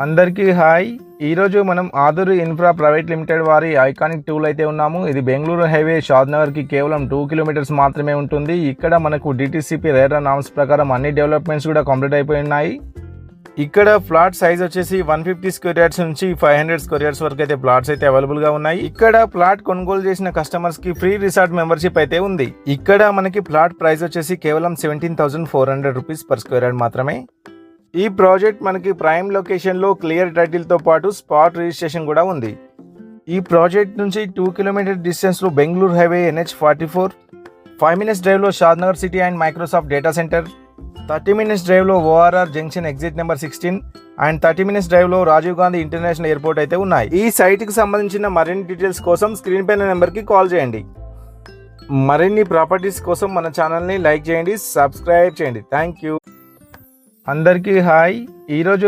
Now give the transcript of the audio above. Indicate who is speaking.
Speaker 1: అందరికీ హాయ్. ఈరోజు మనం ఆదురి ఇన్ఫ్రా ప్రైవేట్ లిమిటెడ్ వారి ఐకానిక్ టూల్ అయితే ఉన్నాము. ఇది బెంగళూరు హైవే షాద్నగర్కి కేవలం 2 కిలోమీటర్స్ మాత్రమే ఉంటుంది. ఇక్కడ మనకు డిటిసిపి రేరా నామ్స్ ప్రకారం అన్ని డెవలప్మెంట్స్ కూడా కంప్లీట్ అయిపోయి ఉన్నాయి. ఇక్కడ ఫ్లాట్ సైజ్ వచ్చేసి 150 స్క్వేర్ యార్డ్స్ నుంచి 500 స్క్వేర్ యార్డ్స్ వరకు అయితే ప్లాట్స్ అయితే అవైలబుల్గా ఉన్నాయి. ఇక్కడ ప్లాట్ కొనుగోలు చేసిన కస్టమర్స్కి ఫ్రీ రిసార్ట్ మెంబర్షిప్ అయితే ఉంది. ఇక్కడ మనకి ప్లాట్ ప్రైస్ వచ్చేసి కేవలం 17,400 రూపీస్ పర్ స్క్వేర్ యార్డ్ మాత్రమే. ఈ ప్రాజెక్ట్ మనకి ప్రైమ్ లొకేషన్లో క్లియర్ టైటిల్తో పాటు స్పాట్ రిజిస్ట్రేషన్ కూడా ఉంది. ఈ ప్రాజెక్ట్ నుంచి 2 కిలోమీటర్ డిస్టెన్స్లో బెంగళూరు హైవే NH44, 5 మినిట్స్ డ్రైవ్లో Shadnagar city and Microsoft data centre, 30 minutes డ్రైవ్లో ORR junction exit number 16 and 30 minutes డ్రైవ్లో రాజీవ్ గాంధీ ఇంటర్నేషనల్ ఎయిర్పోర్ట్ అయితే ఉన్నాయి. ఈ సైట్కి సంబంధించిన మరిన్ని డీటెయిల్స్ కోసం స్క్రీన్ పైన నెంబర్కి కాల్ చేయండి. మరిన్ని ప్రాపర్టీస్ కోసం మన ఛానల్ని లైక్ చేయండి, సబ్స్క్రైబ్ చేయండి. Thank you. అందరికీ హాయ్. ఈరోజు